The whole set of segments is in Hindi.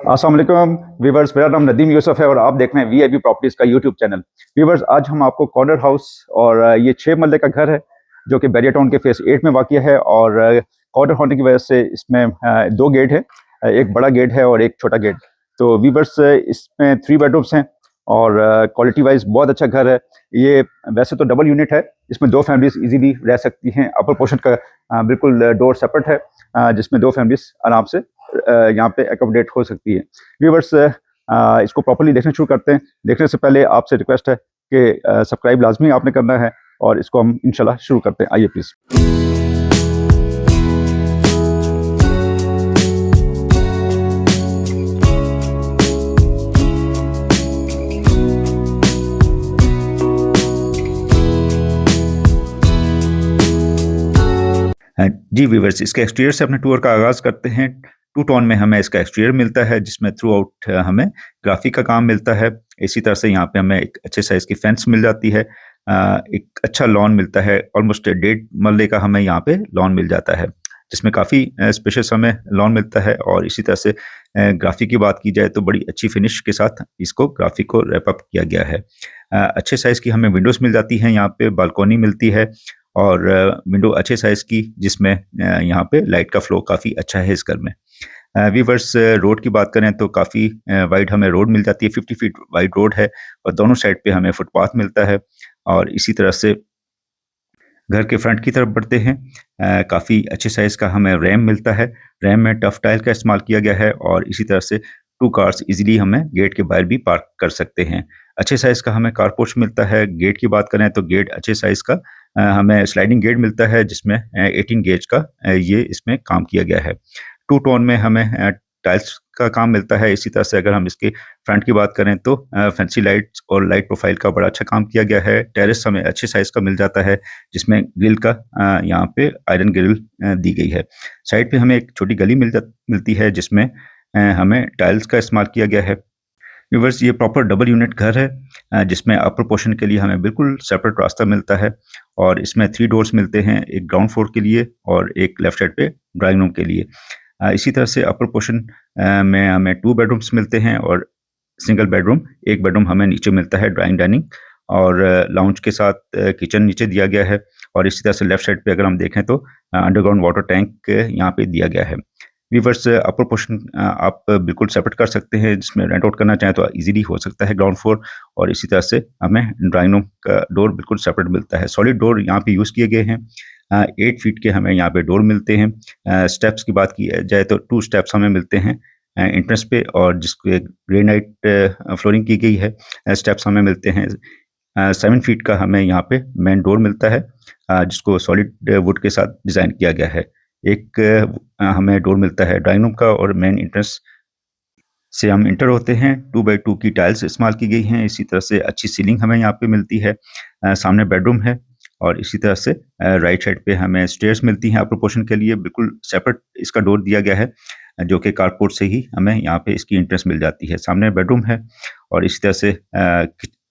अस्सलाम वालेकुम व्यूवर्स, मेरा नाम नदीम यूसुफ है और आप देख रहे हैं वीआईपी प्रॉपर्टीज का यूट्यूब चैनल। व्यूवर्स, आज हम आपको कॉर्नर हाउस और ये 6 मरले का घर है जो कि बैरिया टाउन के फेस 8 में वाक़ है। और कॉर्नर होने की वजह से इसमें 2 गेट है, एक बड़ा गेट है और एक छोटा गेट। तो व्यूवर्स, इसमें 3 बेडरूम्स हैं और क्वालिटी वाइज बहुत अच्छा घर है। ये वैसे तो डबल यूनिट है, इसमें 2 फैमिलीज इजीली रह सकती हैं। अपर पोर्शन का बिल्कुल डोर सेपरेट है, जिसमें 2 फैमिलीज आराम से यहाँ पे एकोमोडेट हो सकती है। व्यूवर्स, इसको प्रॉपर्ली देखना शुरू करते हैं। देखने से पहले आपसे रिक्वेस्ट है कि सब्सक्राइब लाजमी आपने करना है और इसको हम इंशाल्लाह शुरू करते हैं। आइए प्लीज़। जी व्यूवर्स, इसके एक्सटीरियर से अपने टूर का आगाज़ करते हैं। टू टोन में हमें इसका एक्सटीरियर मिलता है, जिसमें थ्रू आउट हमें ग्राफिक का काम मिलता है। इसी तरह से यहाँ पे हमें एक अच्छे साइज़ की फेंस मिल जाती है। एक अच्छा लॉन मिलता है, ऑलमोस्ट 1.5 मरले का हमें यहाँ पे लॉन मिल जाता है, जिसमें काफ़ी स्पेशियस हमें लॉन मिलता है। और इसी तरह से ग्राफिक की बात की जाए तो बड़ी अच्छी फिनिश के साथ इसको ग्राफिक को रैप अप किया गया है। अच्छे साइज़ की हमें विंडोज़ मिल जाती हैं, यहाँ पे बालकोनी मिलती है और विंडो अच्छे साइज़ की, जिसमें यहाँ पे लाइट का फ्लो काफ़ी अच्छा है इस घर में। व्यूवर्स, रोड की बात करें तो काफ़ी वाइड हमें रोड मिल जाती है। 50 फीट वाइड रोड है और दोनों साइड पे हमें फुटपाथ मिलता है। और इसी तरह से घर के फ्रंट की तरफ बढ़ते हैं, काफ़ी अच्छे साइज़ का हमें रैम मिलता है। रैम में टफ टाइल का इस्तेमाल किया गया है और इसी तरह से 2 कार्स इजीली हमें गेट के बाहर भी पार्क कर सकते हैं। अच्छे साइज़ का हमें कारपोर्च मिलता है। गेट की बात करें तो गेट अच्छे साइज़ का हमें स्लाइडिंग गेट मिलता है, जिसमें 18 गेज का ये इसमें काम किया गया है। टू टोन में हमें टाइल्स का काम मिलता है। इसी तरह से अगर हम इसके फ्रंट की बात करें तो फैंसी लाइट्स और लाइट प्रोफाइल का बड़ा अच्छा काम किया गया है। टेरेस हमें अच्छे साइज़ का मिल जाता है, जिसमें ग्रिल का यहाँ पे आयरन ग्रिल दी गई है। साइड पे हमें एक छोटी गली मिलती है, जिसमें हमें टाइल्स का इस्तेमाल किया गया है। व्यूअर्स, ये प्रॉपर डबल यूनिट घर है, जिसमें अपर पोर्शन के लिए हमें बिल्कुल सेपरेट रास्ता मिलता है और इसमें 3 डोर्स मिलते हैं, एक ग्राउंड फ्लोर के लिए और एक लेफ्ट साइड पे ड्राइंग रूम के लिए। इसी तरह से अपर पोर्शन में हमें 2 बेडरूम्स मिलते हैं और सिंगल बेडरूम, 1 बेडरूम हमें नीचे मिलता है, ड्राइंग डाइनिंग और लाउंज के साथ किचन नीचे दिया गया है। और इसी तरह से लेफ्ट साइड पे अगर हम देखें तो अंडरग्राउंड वाटर टैंक यहाँ पे दिया गया है। व्यूअर्स, अपर पोर्शन आप बिल्कुल सेपरेट कर सकते हैं, जिसमें रेंट आउट करना चाहें तो ईज़िली हो सकता है ग्राउंड फ्लोर। और इसी तरह से हमें ड्राइंग रूम का डोर बिल्कुल सेपरेट मिलता है। सॉलिड डोर यहाँ पे यूज़ किए गए हैं। 8 फीट के हमें यहाँ पे डोर मिलते हैं। स्टेप्स की बात की जाए तो 2 स्टेप्स हमें मिलते हैं एंट्रेंस पे, और जिसको ग्रेनाइट फ्लोरिंग की गई है। स्टेप्स हमें मिलते हैं। 7 फीट का हमें यहाँ पे मेन डोर मिलता है, जिसको सॉलिड वुड के साथ डिज़ाइन किया गया है। एक हमें डोर मिलता है ड्राइंग रूम का और मेन एंट्रेंस से हम इंटर होते हैं। 2 बाई 2 की टाइल्स इस्तेमाल की गई हैं। इसी तरह से अच्छी सीलिंग हमें यहाँ पे मिलती है। सामने बेडरूम है और इसी तरह से राइट साइड पे हमें स्टेयर्स मिलती हैं अपर पोर्शन के लिए। बिल्कुल सेपरेट इसका डोर दिया गया है, जो कि कारपोर्ट से ही हमें यहाँ पे इसकी एंट्रेंस मिल जाती है। सामने बेडरूम है और इसी तरह से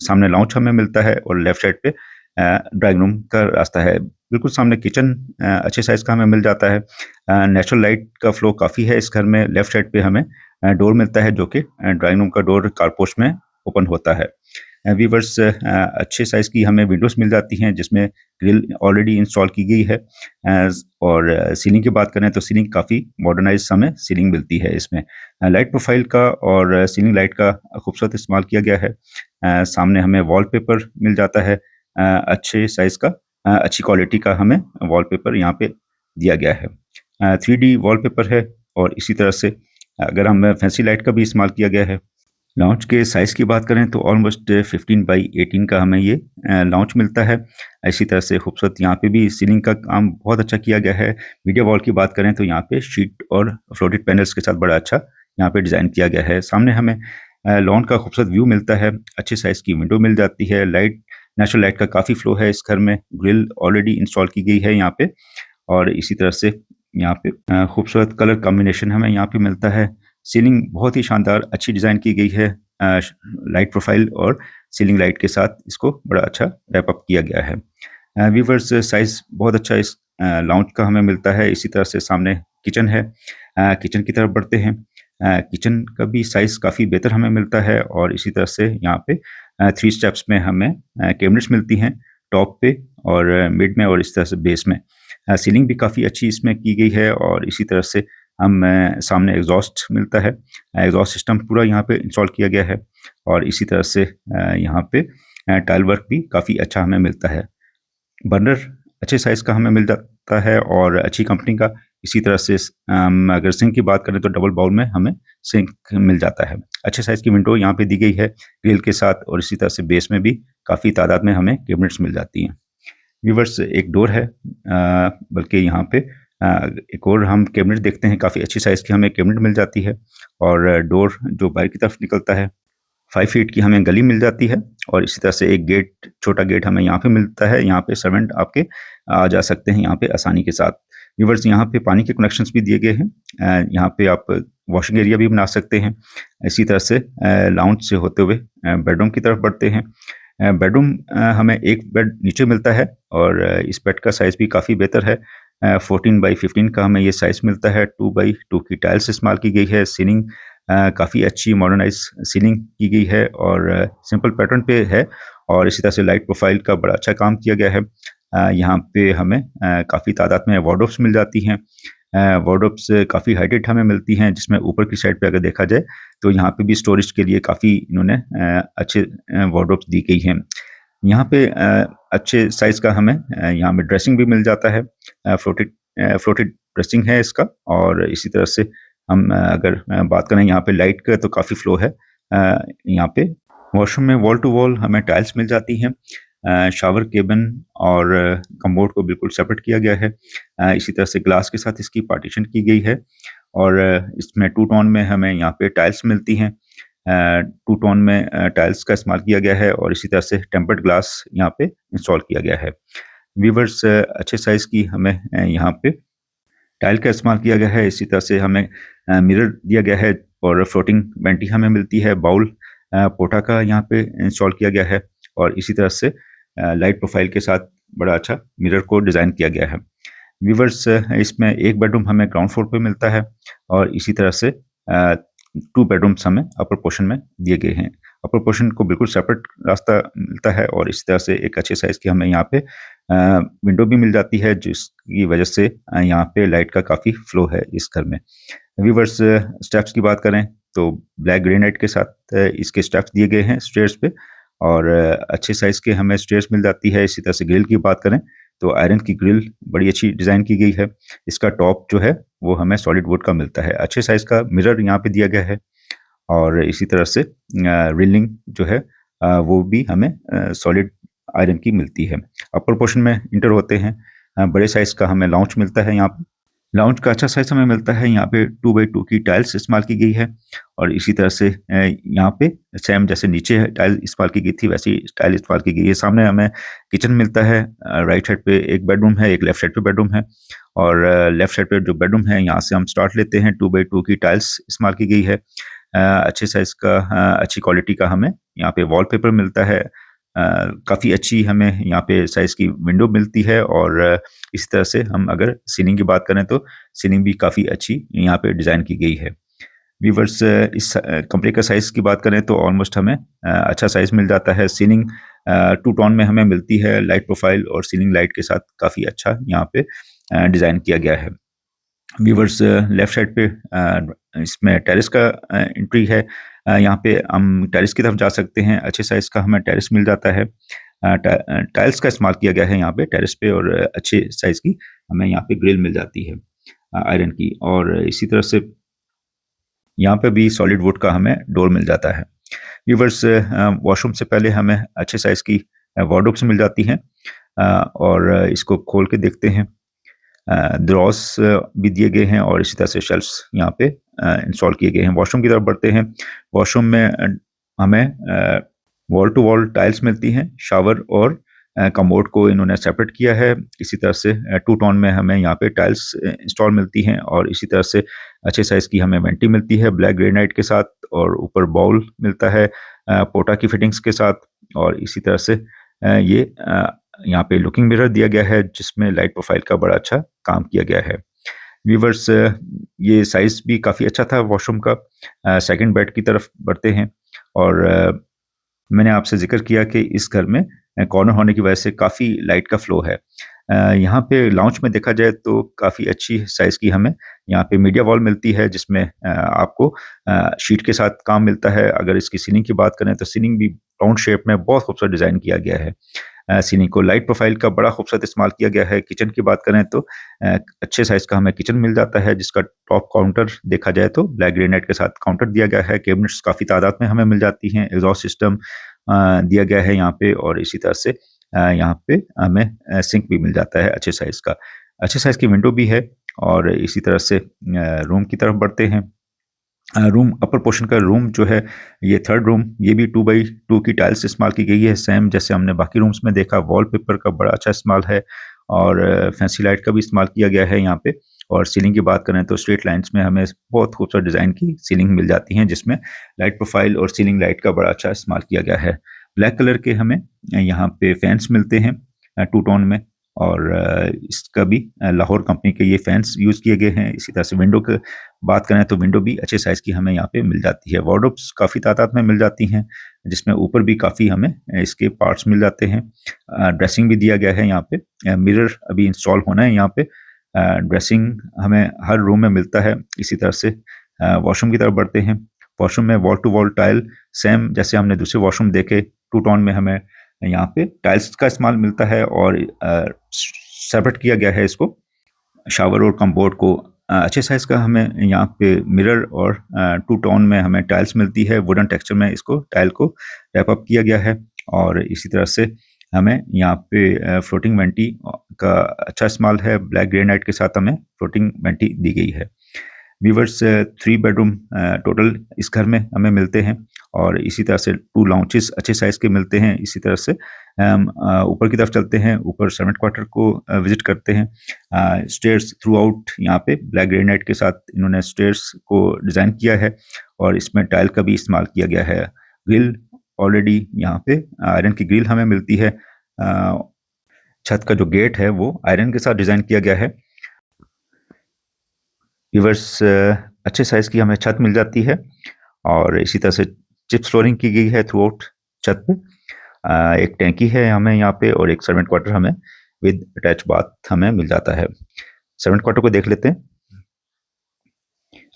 सामने लाउंज हमें मिलता है और लेफ्ट साइड पे ड्राइंग रूम का रास्ता है। बिल्कुल सामने किचन अच्छे साइज़ का हमें मिल जाता है। नेचुरल लाइट का फ्लो काफ़ी है इस घर में। लेफ्ट साइड पे हमें डोर मिलता है, जो कि ड्राइंग रूम का डोर कारपोर्च में ओपन होता है। व्यूअर्स, अच्छे साइज़ की हमें विंडोज़ मिल जाती हैं, जिसमें ग्रिल ऑलरेडी इंस्टॉल की गई है। और सीलिंग की बात करें तो सीलिंग काफ़ी मॉडर्नाइज़ हमें सीलिंग मिलती है इसमें। लाइट प्रोफाइल का और सीलिंग लाइट का खूबसूरत इस्तेमाल किया गया है। सामने हमें वॉलपेपर मिल जाता है अच्छे साइज़ का। अच्छी क्वालिटी का हमें वॉलपेपर यहाँ पे दिया गया है। 3D वॉलपेपर है और इसी तरह से अगर हम फैंसी लाइट का भी इस्तेमाल किया गया है। लाउंज के साइज़ की बात करें तो ऑलमोस्ट 15 बाई 18 का हमें ये लाउंज मिलता है। इसी तरह से खूबसूरत यहाँ पे भी सीलिंग का काम बहुत अच्छा किया गया है। मीडिया वॉल की बात करें तो यहाँ पे शीट और फ्लोटेड पैनल्स के साथ बड़ा अच्छा यहाँ पे डिज़ाइन किया गया है। सामने हमें लॉन का खूबसूरत व्यू मिलता है। अच्छे साइज़ की विंडो मिल जाती है। लाइट, नेचुरल लाइट का काफ़ी फ्लो है इस घर में। ग्रिल ऑलरेडी इंस्टॉल की गई है यहाँ पे और इसी तरह से यहाँ पे खूबसूरत कलर कॉम्बिनेशन हमें यहाँ पे मिलता है। सीलिंग बहुत ही शानदार अच्छी डिज़ाइन की गई है। लाइट प्रोफाइल और सीलिंग लाइट के साथ इसको बड़ा अच्छा रैप अप किया गया है। व्यूअर्स, साइज़ बहुत अच्छा इस लाउंज का हमें मिलता है। इसी तरह से सामने किचन है। किचन की तरफ बढ़ते हैं। किचन का भी साइज़ काफ़ी बेहतर हमें मिलता है और इसी तरह से यहाँ पे 3 स्टेप्स में हमें कैबिनेट्स मिलती हैं, टॉप पे और मिड में और इस तरह से बेस में। सीलिंग भी काफ़ी अच्छी इसमें की गई है और इसी तरह से हम सामने एग्ज़ॉस्ट मिलता है। एग्ज़ॉस्ट सिस्टम पूरा यहाँ पे इंस्टॉल किया गया है और इसी तरह से यहाँ पे टाइल वर्क भी काफ़ी अच्छा हमें मिलता है। बर्नर अच्छे साइज़ का हमें मिल जाता है और अच्छी कंपनी का। इसी तरह से अगर सिंक की बात करें तो डबल बाउल में हमें सिंक मिल जाता है। अच्छे साइज़ की विंडो यहाँ पे दी गई है ग्रिल के साथ और इसी तरह से बेस में भी काफ़ी तादाद में हमें कैबिनेट्स मिल जाती हैं। व्यूअर्स एक डोर है बल्कि यहाँ पे एक और हम कैबिनेट देखते हैं, काफ़ी अच्छी साइज़ की हमें कैबिनेट मिल जाती है और डोर जो बाहर की तरफ निकलता है 5 फीट की हमें गली मिल जाती है और इसी तरह से एक गेट, छोटा गेट हमें यहाँ पे मिलता है। यहाँ पे सर्वेंट आपके आ जा सकते हैं यहाँ पे आसानी के साथ। व्यूअर्स यहाँ पे पानी के कनेक्शंस भी दिए गए हैं। यहाँ पे आप वॉशिंग एरिया भी बना सकते हैं। इसी तरह से लाउंज से होते हुए बेडरूम की तरफ बढ़ते हैं। बेडरूम हमें एक बेड नीचे मिलता है और इस बेड का साइज़ भी काफ़ी बेहतर है। 14 बाई 15 का हमें ये साइज़ मिलता है। 2 बाई 2 की टाइल्स इस्तेमाल की गई है। सीलिंग काफ़ी अच्छी मॉडर्नाइज़ सीलिंग की गई है और सिंपल पैटर्न पे है और इसी तरह से लाइट प्रोफ़ाइल का बड़ा अच्छा काम किया गया है। यहाँ पे हमें काफ़ी तादाद में वार्डरोब्स मिल जाती हैं। वार्डरोब्स काफ़ी हाइटेड हमें मिलती हैं, जिसमें ऊपर की साइड पे अगर देखा जाए तो यहाँ पे भी स्टोरेज के लिए काफ़ी इन्होंने अच्छे वार्डरोब्स दी गई हैं। यहाँ पे अच्छे साइज़ का हमें यहाँ पे ड्रेसिंग भी मिल जाता है। फ्लोटेड ड्रेसिंग है इसका और इसी तरह से हम अगर बात करें यहाँ पे लाइट का तो काफ़ी फ्लो है। यहाँ पे वॉशरूम में वॉल टू वॉल हमें टाइल्स मिल जाती हैं। शावर केबिन और कमोड को बिल्कुल सेपरेट किया गया है। इसी तरह से ग्लास के साथ इसकी पार्टीशन की गई है और इसमें टू टोन में हमें यहाँ पे टाइल्स मिलती हैं। टू टोन में टाइल्स का इस्तेमाल किया गया है और इसी तरह से टेम्पर्ड ग्लास यहाँ पे इंस्टॉल किया गया है। व्यूअर्स अच्छे साइज़ की हमें यहाँ पे टाइल का इस्तेमाल किया गया है। इसी तरह से हमें मिरर दिया गया है और फ्लोटिंग वेंटी हमें मिलती है। बाउल पोटा का यहाँ पे इंस्टॉल किया गया है और इसी तरह से लाइट प्रोफाइल के साथ बड़ा अच्छा मिरर को डिज़ाइन किया गया है। व्यूअर्स इसमें एक बेडरूम हमें ग्राउंड फ्लोर पे मिलता है और इसी तरह से 2 बेडरूम्स हमें अपर पोर्शन में दिए गए हैं। अपर पोर्शन को बिल्कुल सेपरेट रास्ता मिलता है और इसी तरह से एक अच्छे साइज़ की हमें यहाँ पे विंडो भी मिल जाती है, जिसकी वजह से यहाँ पे लाइट का काफ़ी फ्लो है इस घर में। व्यूअर्स स्टेप्स की बात करें तो ब्लैक ग्रेनाइट के साथ इसके स्टेप्स दिए गए हैं स्टेयर्स पे और अच्छे साइज़ के हमें स्टेयर्स मिल जाती है। इसी तरह से ग्रिल की बात करें तो आयरन की ग्रिल बड़ी अच्छी डिज़ाइन की गई है। इसका टॉप जो है वो हमें सॉलिड वुड का मिलता है। अच्छे साइज़ का मिरर यहाँ पे दिया गया है और इसी तरह से रेलिंग जो है वो भी हमें सॉलिड आयरन की मिलती है। अपर पोर्शन में इंटर होते हैं। बड़े साइज़ का हमें लाउंज मिलता है यहाँ पे। लाउंज का अच्छा साइज़ हमें मिलता है। यहाँ पे 2 बाई 2 की टाइल्स इस्तेमाल की गई है और इसी तरह से यहाँ पे सेम जैसे नीचे टाइल इस्तेमाल की गई थी वैसी टाइल इस्तेमाल की गई है। सामने हमें किचन मिलता है। राइट साइड पे एक बेडरूम है, एक लेफ्ट साइड पे बेडरूम है और लेफ्ट साइड पे जो बेडरूम है यहाँ से हम स्टार्ट लेते हैं। 2 बाई 2 की टाइल्स इस्तेमाल की गई है। अच्छे साइज़ का अच्छी क्वालिटी का हमें यहाँ पे वॉलपेपर मिलता है। काफ़ी अच्छी हमें यहाँ पे साइज़ की विंडो मिलती है और इस तरह से हम अगर सीलिंग की बात करें तो सीलिंग भी काफ़ी अच्छी यहाँ पे डिज़ाइन की गई है। व्यूअर्स इस कमरे का साइज़ की बात करें तो ऑलमोस्ट हमें अच्छा साइज़ मिल जाता है। सीलिंग टू टोन में हमें मिलती है। लाइट प्रोफाइल और सीलिंग लाइट के साथ काफ़ी अच्छा यहाँ पे डिज़ाइन किया गया है। व्यूअर्स लेफ्ट साइड पे इसमें टेरेस का एंट्री है। यहाँ पे हम टेरेस की तरफ जा सकते हैं। अच्छे साइज़ का हमें टेरेस मिल जाता है। टाइल्स का इस्तेमाल किया गया है यहाँ पे टेरेस पे और अच्छे साइज़ की हमें यहाँ पे ग्रिल मिल जाती है आयरन की और इसी तरह से यहाँ पे भी सॉलिड वुड का हमें डोर मिल जाता है। व्यूअर्स वॉशरूम से पहले हमें अच्छे साइज़ की वार्डरोब्स मिल जाती हैं और इसको खोल के देखते हैं। ड्रॉर्स भी दिए गए हैं और इसी तरह से शेल्फ्स यहाँ पे इंस्टॉल किए गए हैं। वॉशरूम की तरफ बढ़ते हैं। वॉशरूम में हमें वॉल टू वॉल टाइल्स मिलती हैं। शावर और कमोड को इन्होंने सेपरेट किया है। इसी तरह से टू टोन में हमें यहाँ पे टाइल्स इंस्टॉल मिलती हैं और इसी तरह से अच्छे साइज़ की हमें वेंटी मिलती है ब्लैक ग्रेनाइट के साथ और ऊपर बाउल मिलता है पोटा की फिटिंग्स के साथ और इसी तरह से यहाँ पे लुकिंग मिरर दिया गया है जिसमें लाइट प्रोफाइल का बड़ा अच्छा काम किया गया है। व्यूवर्स, ये साइज़ भी काफ़ी अच्छा था वॉशरूम का। सेकंड बेड की तरफ बढ़ते हैं और मैंने आपसे ज़िक्र किया कि इस घर में कॉर्नर होने की वजह से काफ़ी लाइट का फ्लो है। यहाँ पे लाउंज में देखा जाए तो काफ़ी अच्छी साइज़ की हमें यहाँ पे मीडिया वॉल मिलती है, जिसमें आपको शीट के साथ काम मिलता है। अगर इसकी सीलिंग की बात करें तो सीलिंग भी राउंड शेप में बहुत खूबसूरत डिज़ाइन किया गया है। सीलिंग को लाइट प्रोफ़ाइल का बड़ा खूबसूरत इस्तेमाल किया गया है। किचन की बात करें तो अच्छे साइज़ का हमें किचन मिल जाता है, जिसका टॉप काउंटर देखा जाए तो ब्लैक ग्रेनाइट के साथ काउंटर दिया गया है। कैबिनेट्स काफ़ी तादाद में हमें मिल जाती हैं। एग्ज़ॉस्ट सिस्टम दिया गया है यहाँ पे, और इसी तरह से यहाँ पे हमें सिंक भी मिल जाता है अच्छे साइज़ का। अच्छे साइज़ की विंडो भी है, और इसी तरह से रूम की तरफ बढ़ते हैं। रूम अपर पोर्शन का रूम जो है, ये थर्ड रूम, ये भी 2 बाई 2 की टाइल्स इस्तेमाल की गई है, सेम जैसे हमने बाकी रूम्स में देखा। वॉलपेपर का बड़ा अच्छा इस्तेमाल है, और फैंसी लाइट का भी इस्तेमाल किया गया है यहाँ पे। और सीलिंग की बात करें तो स्ट्रेट लाइन्स में हमें बहुत खूबसूरत डिज़ाइन की सीलिंग मिल जाती हैं, जिसमें लाइट प्रोफाइल और सीलिंग लाइट का बड़ा अच्छा इस्तेमाल किया गया है। ब्लैक कलर के हमें यहाँ पे फैन्स मिलते हैं टू टोन में, और इसका भी लाहौर कंपनी के ये फैन्स यूज़ किए गए हैं। इसी तरह से विंडो के बात करें तो विंडो भी अच्छे साइज़ की हमें यहाँ पे मिल जाती है। वार्डरोब्स काफ़ी तादाद में मिल जाती हैं, जिसमें ऊपर भी काफ़ी हमें इसके पार्ट्स मिल जाते हैं। ड्रेसिंग भी दिया गया है यहाँ पे। मिरर अभी इंस्टॉल होना है यहाँ पे। ड्रेसिंग हमें हर रूम में मिलता है। इसी तरह से वॉशरूम की तरफ बढ़ते हैं। वॉशरूम में wall to wall tile, same जैसे हमने दूसरे वॉशरूम देखे, टू टोन में हमें यहाँ पे टाइल्स का इस्तेमाल मिलता है, और सेपरेट किया गया है इसको, शावर और कम्बोर्ड को। अच्छे साइज़ का हमें यहाँ पे मिरर और टू टोन में हमें टाइल्स मिलती है। वुडन टेक्सचर में इसको टाइल को रैप अप किया गया है, और इसी तरह से हमें यहाँ पे फ्लोटिंग वेंटी का अच्छा इस्तेमाल है। ब्लैक ग्रेनाइट के साथ हमें फ्लोटिंग वेंटी दी गई है। व्यूअर्स, 3 बेडरूम टोटल इस घर में हमें मिलते हैं, और इसी तरह से 2 लाउंजेस अच्छे साइज़ के मिलते हैं। इसी तरह से हम ऊपर की तरफ चलते हैं, ऊपर सर्वेंट क्वार्टर को विज़िट करते हैं। स्टेयर्स थ्रू आउट यहाँ पे ब्लैक ग्रेनाइट के साथ इन्होंने स्टेयर्स को डिज़ाइन किया है, और इसमें टाइल का भी इस्तेमाल किया गया है। ग्रिल ऑलरेडी यहाँ पे आयरन की ग्रिल हमें मिलती है। छत का जो गेट है वो आयरन के साथ डिज़ाइन किया गया है। व्यूअर्स, अच्छे साइज़ की हमें छत मिल जाती है, और इसी तरह से चिप्स फ्लोरिंग की गई है थ्रू आउट छत पे। एक टैंकी है हमें यहाँ पे, और एक सर्वेंट क्वार्टर हमें विद अटैच बाथ हमें मिल जाता है। सर्वेंट क्वार्टर को देख लेते हैं।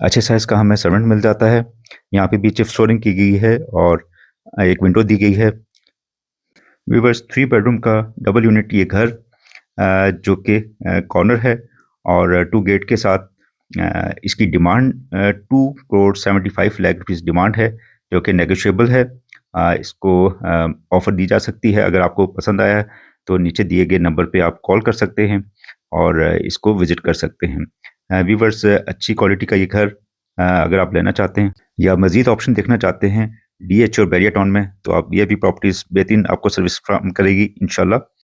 अच्छे साइज़ का हमें सर्वेंट मिल जाता है। यहाँ पे भी चिप्स फ्लोरिंग की गई है, और एक विंडो दी गई है। व्यूअर्स, 3 बेडरूम का डबल यूनिट ये घर, जो कि कॉर्नर है, और 2 गेट के साथ इसकी demand 2 crore 75 lakh rupees demand है, जो कि नेगोशिएबल है। इसको ऑफ़र दी जा सकती है। अगर आपको पसंद आया तो नीचे दिए गए नंबर पे आप कॉल कर सकते हैं, और इसको विज़िट कर सकते हैं। व्यूअर्स, अच्छी क्वालिटी का ये घर अगर आप लेना चाहते हैं, या मज़ीद ऑप्शन देखना चाहते हैं डीएच और बैरिया टाउन में, तो आप ये भी प्रॉपर्टीज़ बेहतरीन आपको सर्विस फ्राहम करेगी इंशाल्लाह।